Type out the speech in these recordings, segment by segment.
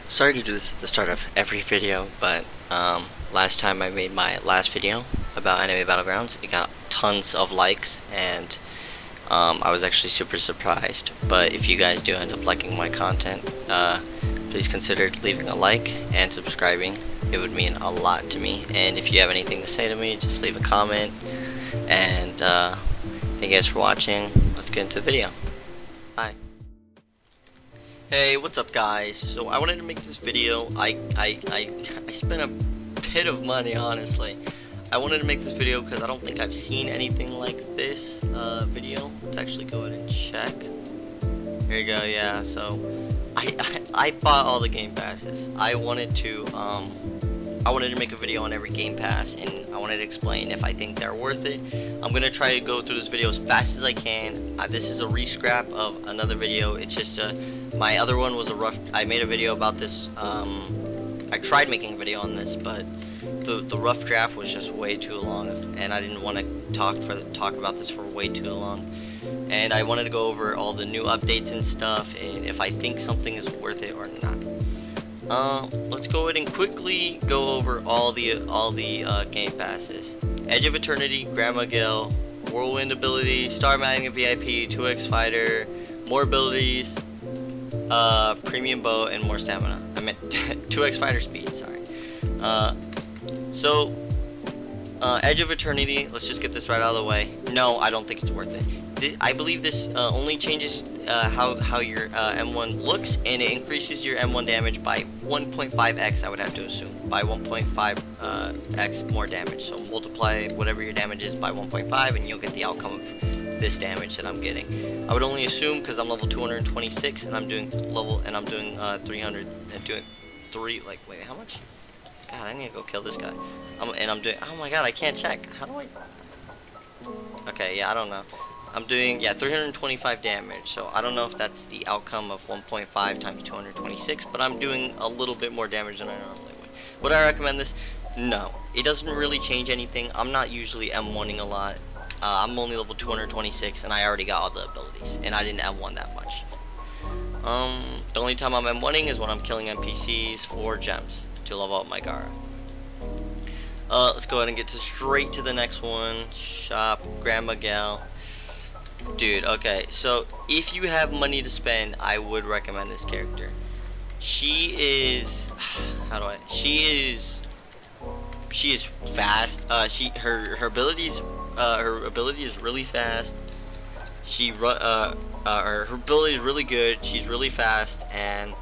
Sorry to do this at the start of every video, but last time I made my last video about anime Battlegrounds, it got tons of likes, and I was actually super surprised. But if you guys do end up liking my content, please consider leaving a like and subscribing. It would mean a lot to me. And if you have anything to say to me, just leave a comment. And thank you guys for watching. Let's get into the video. Bye. Hey, what's up, guys? So I wanted to make this video. I spent a bit of money, honestly. I wanted to make this video because I don't think I've seen anything like this video. Let's actually go ahead and check. Here you go. Yeah. So I bought all the game passes. I wanted to make a video on every game pass, and I wanted to explain if I think they're worth it. I'm gonna try to go through this video as fast as I can. This is a re-scrap of another video. It's just my other one was a rough. I made a video about this. I tried making a video on this, but the rough draft was just way too long, and I didn't want to talk about this for way too long. And I wanted to go over all the new updates and stuff, and if I think something is worth it or not. Let's go ahead and quickly go over all the game passes. Edge of Eternity, Grandma Gale, Whirlwind ability, Star Magnet VIP, 2x Fighter, more abilities, Premium Bow, and more stamina. I meant 2x Fighter speed, sorry. Edge of Eternity, let's just get this right out of the way. No, I don't think it's worth it. I believe this only changes how your M1 looks, and it increases your M1 damage by 1.5x, I would have to assume. By 1.5x more damage. So multiply whatever your damage is by 1.5, and you'll get the outcome of this damage that I'm getting. I would only assume, because I'm level 226, and I'm doing 300, and doing 3, like, wait, how much? God, I need to go kill this guy. I'm doing, oh my god, I can't check. How do I? Okay, yeah, I don't know. I'm doing, yeah, 325 damage, so I don't know if that's the outcome of 1.5 times 226, but I'm doing a little bit more damage than I normally would. Would I recommend this? No. It doesn't really change anything. I'm not usually M1ing a lot. I'm only level 226, and I already got all the abilities, and I didn't M1 that much. The only time I'm M1ing is when I'm killing NPCs for gems to level up my Gara. Let's go ahead and get straight to the next one. Shop, Grandma Gale. Dude, okay, so if you have money to spend, I would recommend this character. She is, she is fast. Her ability is really fast. Her ability is really good. She's really fast, and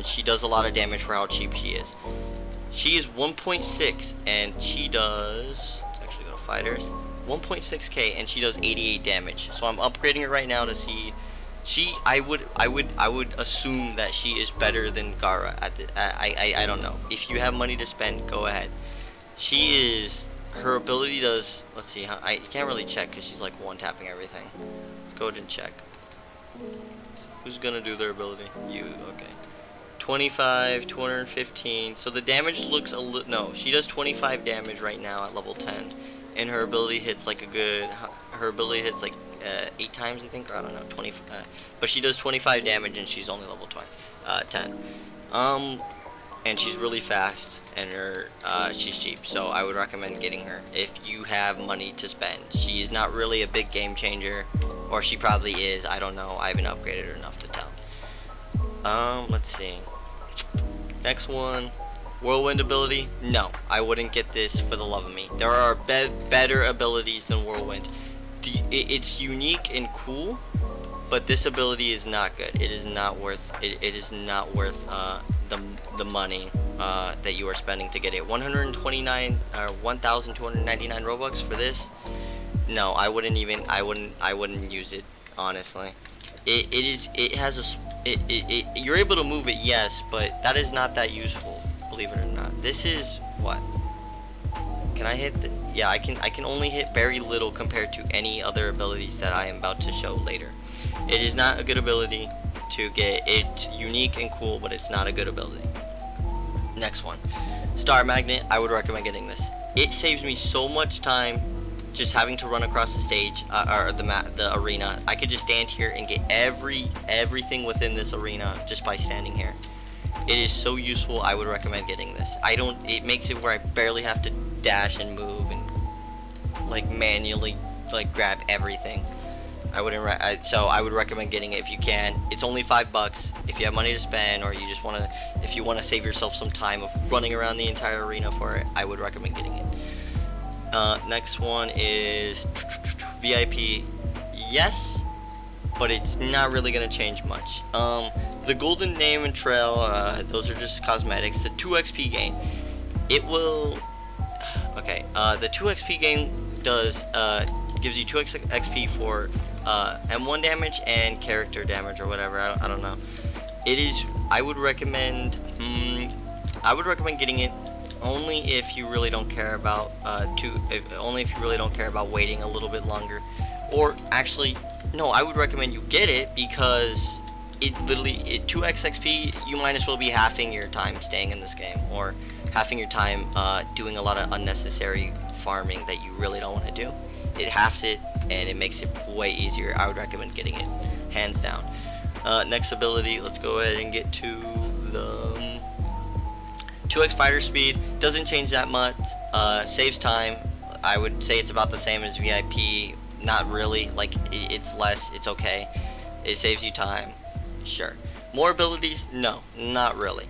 she does a lot of damage for how cheap she is. She is 1.6, and she does, let's actually go to fighters, 1.6k, and she does 88 damage. So I'm upgrading her right now to see. I would assume that she is better than Gara. I don't know. If you have money to spend, go ahead. Her ability does. Let's see. I can't really check because she's like one tapping everything. Let's go ahead and check. Who's gonna do their ability? You. Okay. 25, 215. So the damage looks a little. No, she does 25 damage right now at level 10. And her ability hits like a good. Her ability hits like 8 times, I think, or I don't know, 20. But she does 25 damage, and she's only level 10. And she's really fast, and she's cheap. So I would recommend getting her if you have money to spend. She's not really a big game changer, or she probably is. I don't know. I haven't upgraded her enough to tell. Let's see. Next one. Whirlwind ability? No, I wouldn't get this for the love of me. There are better abilities than Whirlwind. It's unique and cool, but this ability is not good. It is not worth. It is not worth the money that you are spending to get it. 129 or 1,299 robux for this? No, I wouldn't even. I wouldn't use it, honestly. You're able to move it, yes, but that is not that useful. Believe it or not. This is what? Can I hit the, yeah, I can only hit very little compared to any other abilities that I am about to show later. It is not a good ability to get. It's unique and cool, but it's not a good ability. Next one. Star Magnet, I would recommend getting this. It saves me so much time just having to run across the stage or the arena. I could just stand here and get everything within this arena just by standing here. It is so useful. I would recommend getting this. It makes it where I barely have to dash and move and like manually like grab everything. So I would recommend getting it if you can. It's only $5 if you have money to spend, or you just if you want to save yourself some time of running around the entire arena for it. I would recommend getting it. Next one is VIP. Yes, but it's not really gonna change much. The golden name and trail, those are just cosmetics. The 2 XP gain, it will. Okay, the 2 XP gain gives you 2 XP for M1 damage and character damage or whatever. I don't know. I would recommend getting it only if you really don't care about waiting a little bit longer. Or actually, no, I would recommend you get it because it 2x XP. You might as well be halving your time staying in this game, or halving your time doing a lot of unnecessary farming that you really don't want to do. It halves it and it makes it way easier. I would recommend getting it, hands down. Next ability, let's go ahead and get to the 2x fighter speed. Doesn't change that much. Saves time. I would say it's about the same as VIP. Not really. Like, it's less. It's okay. It saves you time. Sure. More abilities? No, not really.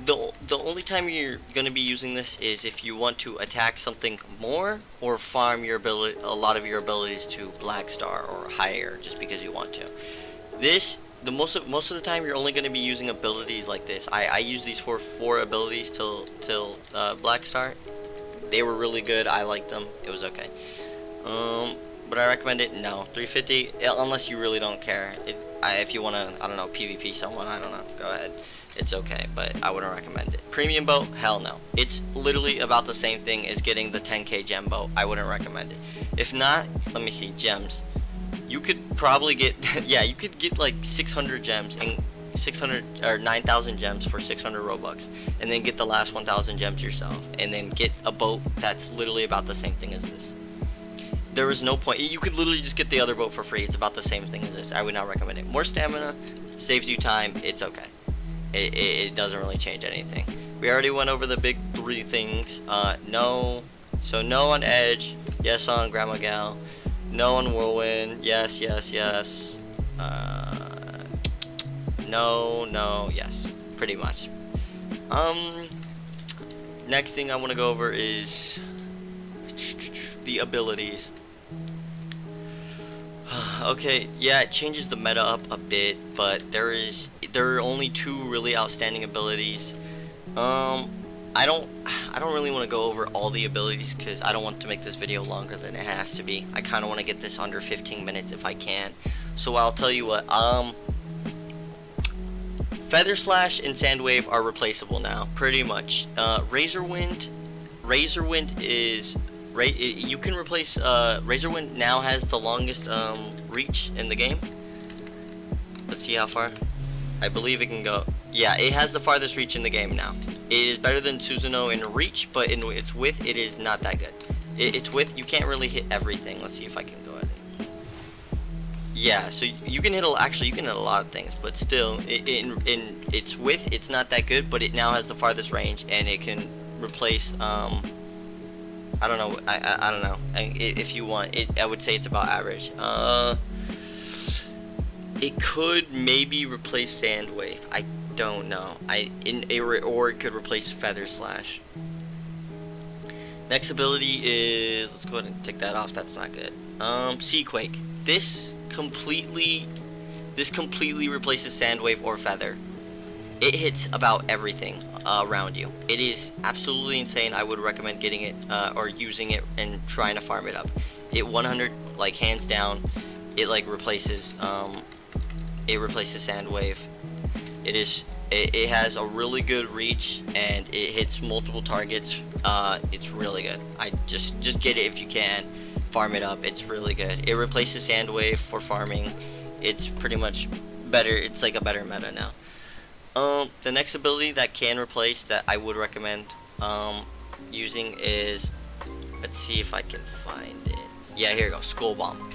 The only time you're going to be using this is if you want to attack something more, or farm a lot of your abilities to Black Star or higher just because you want to. Most of the time you're only going to be using abilities like this. I use these for 4 abilities till Black Star. They were really good. I liked them. It was okay. Would I recommend it? No. 350, unless you really don't care. If you want to, I don't know, PvP someone, I don't know, go ahead. It's okay, but I wouldn't recommend it. Premium bow? Hell no. It's literally about the same thing as getting the 10k gem bow. I wouldn't recommend it. If not, let me see, gems. You could probably get, yeah, you could get like 600 gems and 9,000 gems for 600 robux, and then get the last 1,000 gems yourself, and then get a boat that's literally about the same thing as this. There is no point. You could literally just get the other boat for free. It's about the same thing as this. I would not recommend it. More stamina, saves you time. It's okay. It doesn't really change anything. We already went over the big 3 things. No. So no on Edge. Yes on Grandma Gal. No on Whirlwind. Yes, yes, yes. No, yes. Pretty much. Next thing I want to go over is the abilities. Okay, yeah, it changes the meta up a bit, but there are only 2 really outstanding abilities. I don't really want to go over all the abilities because I don't want to make this video longer than it has to be. I kind of want to get this under 15 minutes if I can. So I'll tell you what. Feather Slash and Sandwave are replaceable now, pretty much. Razor Wind is you can replace Razor Wind now has the longest reach in the game. Let's see how far. I believe it can go. Yeah, it has the farthest reach in the game now. It is better than Susanoo in reach, but in its width, it is not that good. Its width, you can't really hit everything. Let's see if I can go ahead. Yeah, so you can hit a lot of things, but still, in its width, it's not that good. But it now has the farthest range, and it can replace. I don't know. I don't know. If you want, I would say it's about average. It could maybe replace Sandwave. I don't know. Or it could replace Feather Slash. Next ability is, let's go ahead and take that off. That's not good. Seaquake. This completely replaces Sandwave or Feather. It hits about everything around you. It is absolutely insane. I would recommend getting it or using it and trying to farm it up. It 100, like, hands down, it like replaces Sandwave. It has a really good reach and it hits multiple targets. It's really good. I just get it if you can. Farm it up. It's really good. It replaces Sandwave for farming. It's pretty much better. It's like a better meta now. The next ability that can replace that I would recommend using is, let's see if I can find it. Yeah, here you go. Skull Bomb.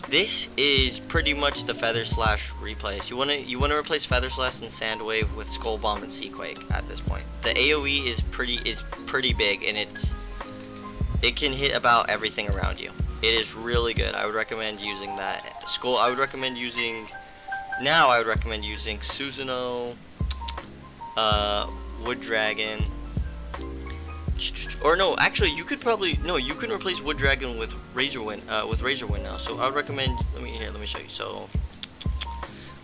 This is pretty much the Feather Slash replace. You wanna replace Feather Slash and Sand Wave with Skull Bomb and Seaquake at this point. The AoE is pretty big, and it can hit about everything around you. It is really good. I would recommend using that. I would recommend using Susanoo, Wood Dragon. Or no, actually, you can replace Wood Dragon with Razor Wind now. So I would recommend. Let me show you. So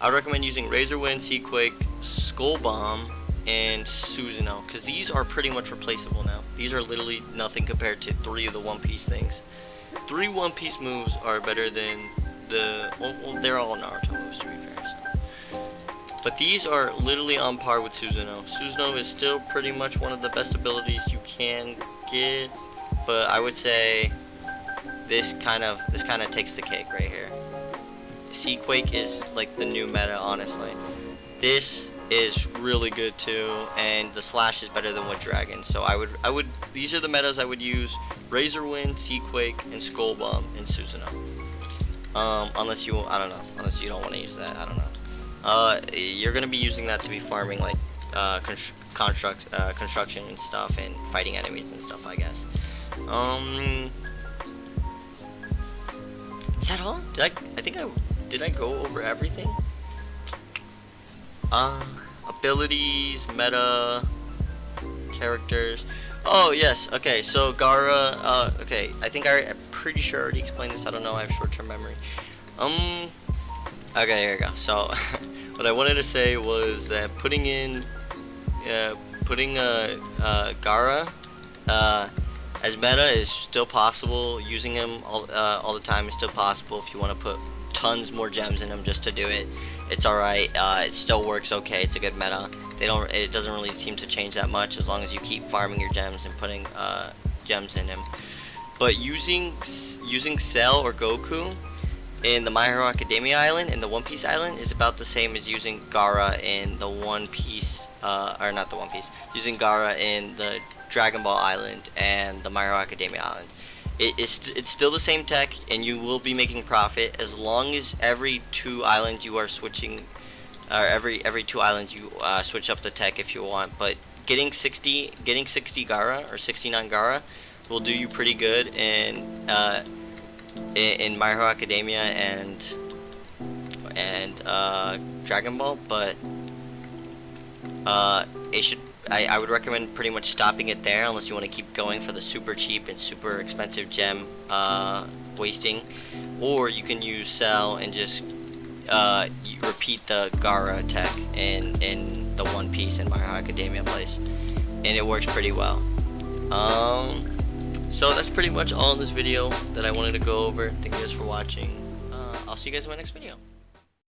I would recommend using Razor Wind, Seaquake, Skull Bomb, and Susanoo, because these are pretty much replaceable now. These are literally nothing compared to 3 of the One Piece things. 3 One Piece moves are better than well, they're all Naruto moves, to be fair. But these are literally on par with Susanoo. Susanoo is still pretty much one of the best abilities you can get, but I would say this kind of takes the cake right here. Seaquake is like the new meta, honestly. This is really good too, and the Slash is better than Wood Dragon. So these are the metas I would use: Razor Wind, Seaquake, and Skull Bomb, and Susanoo. Unless you don't want to use that, I don't know. You're gonna be using that to be farming like construction and stuff, and fighting enemies and stuff, I guess. Is that all? Did I go over everything? Abilities, meta, characters. Oh yes, okay. So Gaara. Okay, I'm pretty sure I already explained this. I don't know. I have short-term memory. Okay, here we go. So, what I wanted to say was that putting Gaara as meta is still possible. Using him all the time is still possible. If you want to put tons more gems in him just to do it, it's alright. It still works okay. It's a good meta. It doesn't really seem to change that much as long as you keep farming your gems and putting gems in him. But using Cell or Goku in the My Hero Academia Island and the One Piece Island is about the same as using Gaara in the One Piece, or not the One Piece, using Gaara in the Dragon Ball Island and the My Hero Academia Island. It's still the same tech, and you will be making profit as long as every 2 islands you are switching, or every 2 islands you switch up the tech if you want. But getting 60 Gaara or 69 Gaara will do you pretty good in My Hero Academia and Dragon Ball, but I would recommend pretty much stopping it there unless you want to keep going for the super cheap and super expensive gem wasting, or you can use Cell and just repeat the Gaara tech in the One Piece and My Hero Academia place, and it works pretty well. So that's pretty much all in this video that I wanted to go over. Thank you guys for watching. I'll see you guys in my next video.